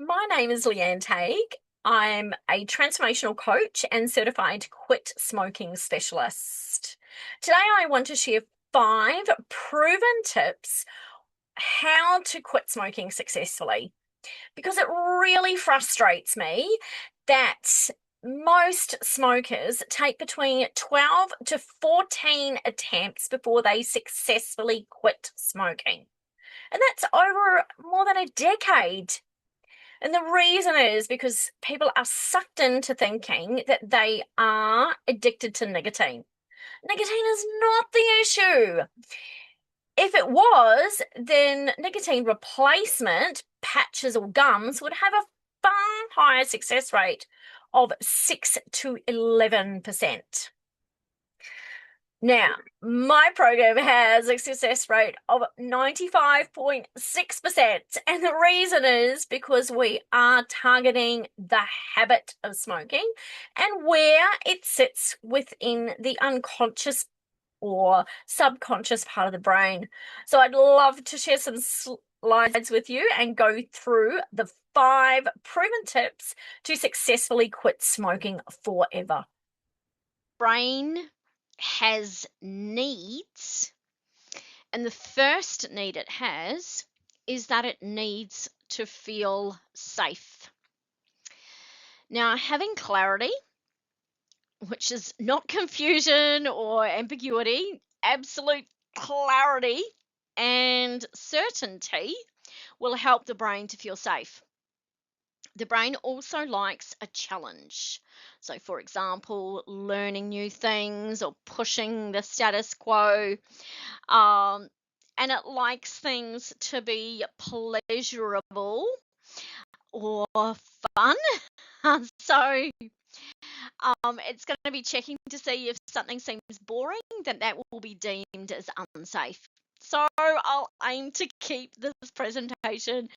My name is Leanne Tague. I'm a transformational coach and certified quit smoking specialist. Today, I want to share 5 proven tips how to quit smoking successfully because it really frustrates me that most smokers take between 12 to 14 attempts before they successfully quit smoking. And that's over more than a decade. And the reason is because people are sucked into thinking that they are addicted to nicotine. Nicotine is not the issue. If it was, then nicotine replacement patches or gums would have a far higher success rate of 6 to 11%. Now, my program has a success rate of 95.6%. And the reason is because we are targeting the habit of smoking and where it sits within the unconscious or subconscious part of the brain. So I'd love to share some slides with you and go through the 5 proven tips to successfully quit smoking forever. Brain has needs, and the first need it has is that it needs to feel safe. Now, having clarity, which is not confusion or ambiguity, absolute clarity and certainty will help the brain to feel safe. The brain also likes a challenge. So, for example, learning new things or pushing the status quo. Um, and it likes things to be pleasurable or fun. So, it's going to be checking to see if something seems boring, then that will be deemed as unsafe. So, I'll aim to keep this presentation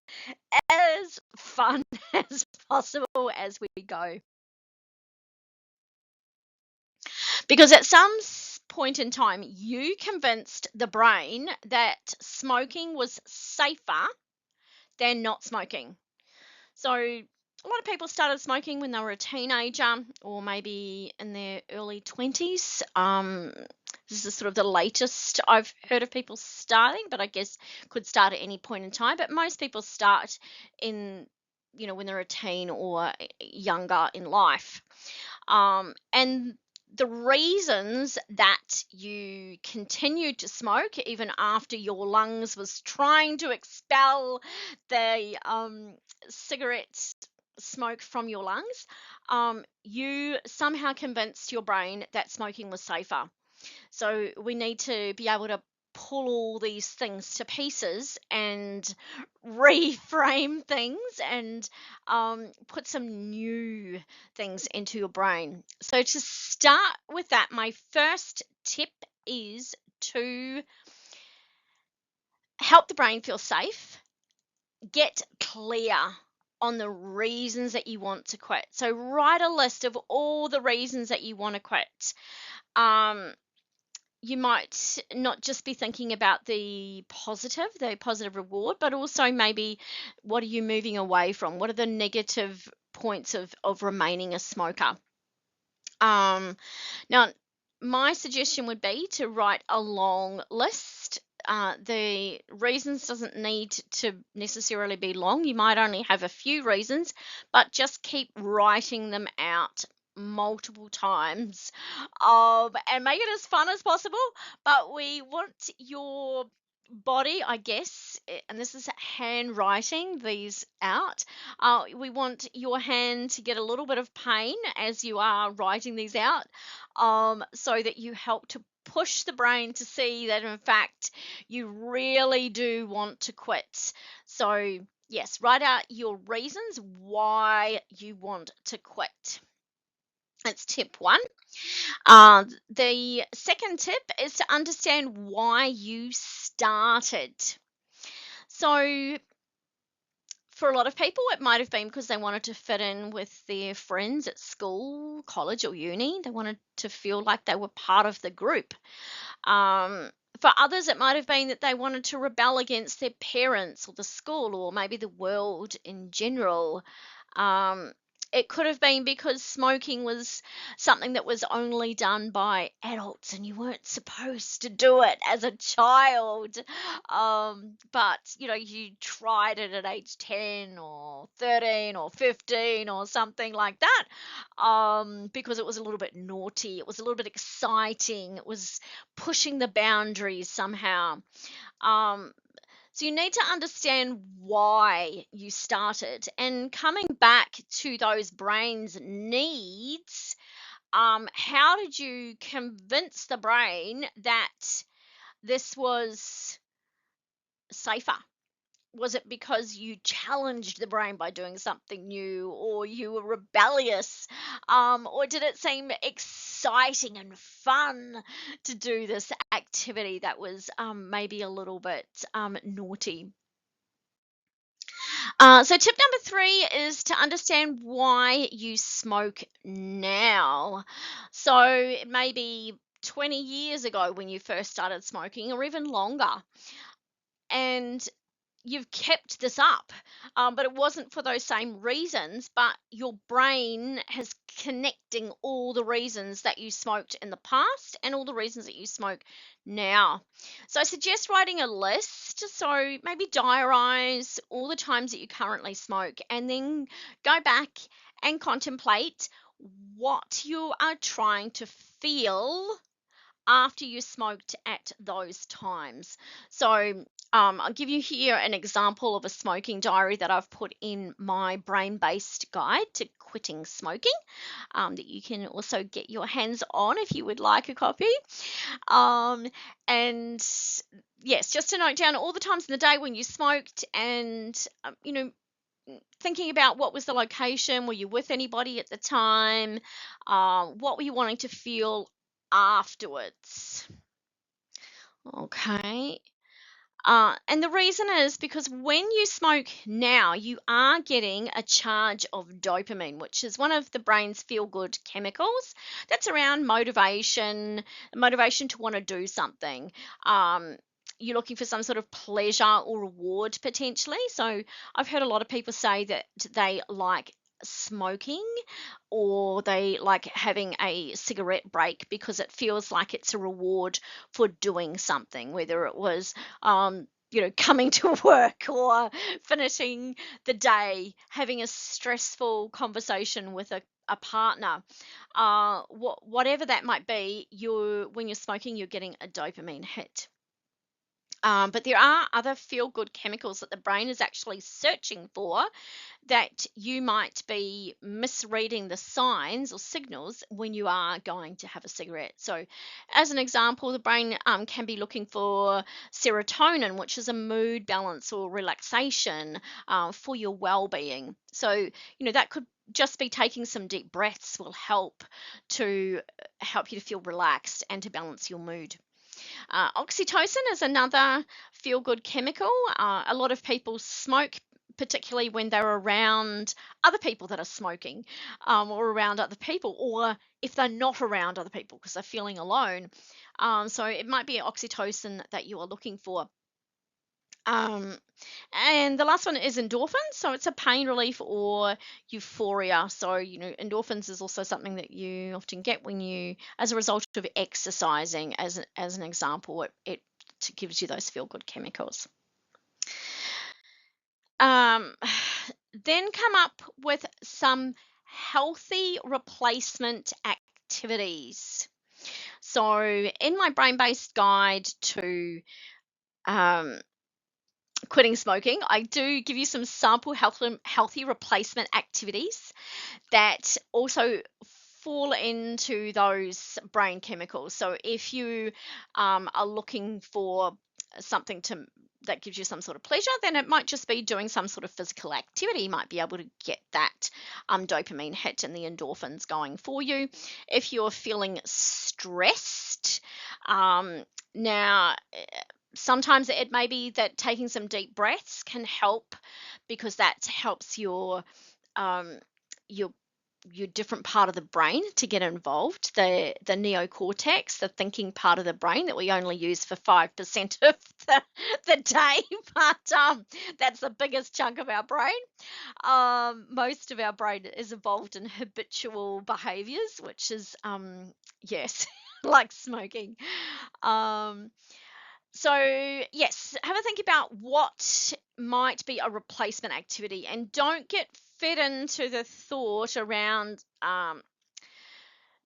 as fun as possible as we go. Because at some point in time, you convinced the brain that smoking was safer than not smoking. So a lot of people started smoking when they were a teenager or maybe in their early 20s. This is sort of the latest I've heard of people starting, but I guess could start at any point in time. But most people start in, when they're a teen or younger in life. And the reasons that you continued to smoke even after your lungs was trying to expel the cigarette smoke from your lungs, you somehow convinced your brain that smoking was safer. So we need to be able to pull all these things to pieces and reframe things and put some new things into your brain. So to start with that, my first tip is to help the brain feel safe. Get clear on the reasons that you want to quit. So write a list of all the reasons that you want to quit. You might not just be thinking about the positive reward, but also maybe what are you moving away from? What are the negative points of remaining a smoker? Now, my suggestion would be to write a long list. The reasons doesn't need to necessarily be long. You might only have a few reasons, but just keep writing them out multiple times and make it as fun as possible. But we want your body, I guess, and this is handwriting these out. We want your hand to get a little bit of pain as you are writing these out, so that you help to push the brain to see that in fact you really do want to quit. So yes, write out your reasons why you want to quit. That's tip 1. The second tip is to understand why you started. So for a lot of people, it might have been because they wanted to fit in with their friends at school, college, or uni. They wanted to feel like they were part of the group. For For others, it might have been that they wanted to rebel against their parents or the school or maybe the world in general. Um, it could have been because smoking was something that was only done by adults and you weren't supposed to do it as a child. But you tried it at age 10 or 13 or 15 or something like that, because it was a little bit naughty, it was a little bit exciting, it was pushing the boundaries somehow. Um, so you need to understand why you started and coming back to those brain's needs. How did you convince the brain that this was safer? Was it because you challenged the brain by doing something new, or you were rebellious, or did it seem exciting and fun to do this activity that was maybe a little bit naughty? So tip number 3 is to understand why you smoke now. So it may be 20 years ago when you first started smoking, or even longer, and you've kept this up, but it wasn't for those same reasons, but your brain has connecting all the reasons that you smoked in the past and all the reasons that you smoke now. So I suggest writing a list. So maybe diarize all the times that you currently smoke and then go back and contemplate what you are trying to feel after you smoked at those times. So I'll give you here an example of a smoking diary that I've put in my brain based guide to quitting smoking, that you can also get your hands on if you would like a copy. And yes, just to note down all the times in the day when you smoked and, thinking about what was the location, were you with anybody at the time, what were you wanting to feel afterwards. Okay. And the reason is because when you smoke now, you are getting a charge of dopamine, which is one of the brain's feel good chemicals that's around motivation to want to do something. You're looking for some sort of pleasure or reward potentially. So I've heard a lot of people say that they like smoking or they like having a cigarette break because it feels like it's a reward for doing something, whether it was coming to work or finishing the day, having a stressful conversation with a partner, whatever that might be. When you're smoking, you're getting a dopamine hit. But there are other feel good chemicals that the brain is actually searching for that you might be misreading the signs or signals when you are going to have a cigarette. So, as an example, the brain can be looking for serotonin, which is a mood balance or relaxation for your well being. So, that could just be taking some deep breaths will help you to feel relaxed and to balance your mood. Oxytocin is another feel good chemical. A lot of people smoke, particularly when they're around other people that are smoking, or around other people, or if they're not around other people because they're feeling alone. So it might be oxytocin that you are looking for. And the last one is endorphins. So it's a pain relief or euphoria. So, endorphins is also something that you often get as a result of exercising, as an example. It gives you those feel good chemicals. Then come up with some healthy replacement activities. So in my brain-based guide to quitting smoking, I do give you some sample healthy replacement activities that also fall into those brain chemicals. So if you are looking for something that gives you some sort of pleasure, then it might just be doing some sort of physical activity. You might be able to get that dopamine hit and the endorphins going for you. If you're feeling stressed, now sometimes it may be that taking some deep breaths can help because that helps your your different part of the brain to get involved, the neocortex, the thinking part of the brain that we only use for 5% of the day, but that's the biggest chunk of our brain. Most of our brain is involved in habitual behaviors, which is, yes, like smoking. So, yes, have a think about what might be a replacement activity, and don't get fed into the thought around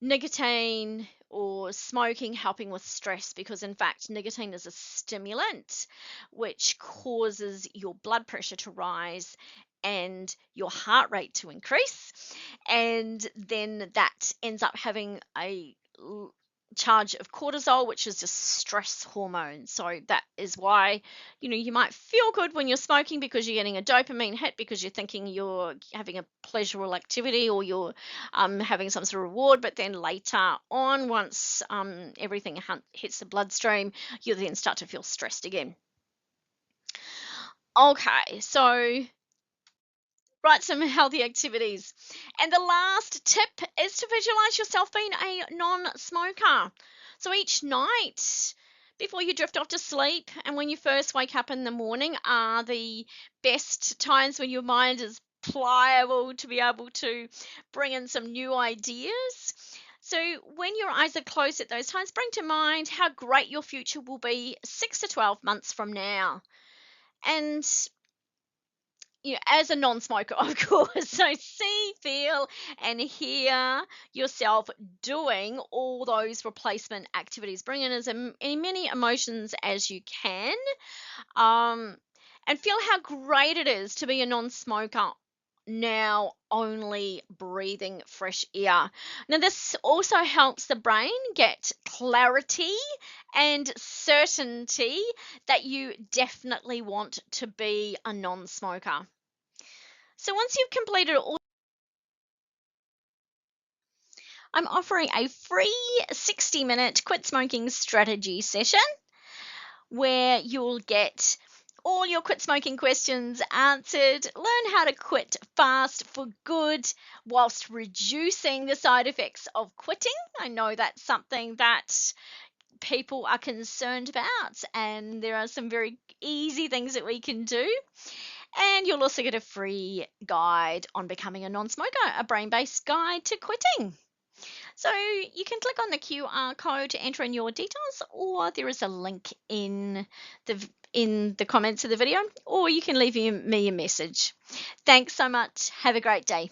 nicotine or smoking helping with stress, because in fact nicotine is a stimulant which causes your blood pressure to rise and your heart rate to increase, and then that ends up having a charge of cortisol, which is just stress hormone. So that is why, you might feel good when you're smoking because you're getting a dopamine hit, because you're thinking you're having a pleasurable activity, or you're having some sort of reward. But then later on, once everything hits the bloodstream, you then start to feel stressed again. Okay, so write some healthy activities. And the last tip is to visualize yourself being a non-smoker. So each night before you drift off to sleep and when you first wake up in the morning are the best times when your mind is pliable to be able to bring in some new ideas. So when your eyes are closed at those times, bring to mind how great your future will be 6 to 12 months from now. And as a non-smoker, of course. So see, feel, and hear yourself doing all those replacement activities. Bring in as many emotions as you can, and feel how great it is to be a non-smoker now, only breathing fresh air. Now, this also helps the brain get clarity and certainty that you definitely want to be a non-smoker. So once you've completed all, I'm offering a free 60-minute quit smoking strategy session where you'll get all your quit smoking questions answered, learn how to quit fast for good whilst reducing the side effects of quitting. I know that's something that people are concerned about, and there are some very easy things that we can do. And you'll also get a free guide on becoming a non-smoker, a brain-based guide to quitting. So you can click on the QR code to enter in your details, or there is a link in the comments of the video, or you can leave me a message. Thanks so much. Have a great day.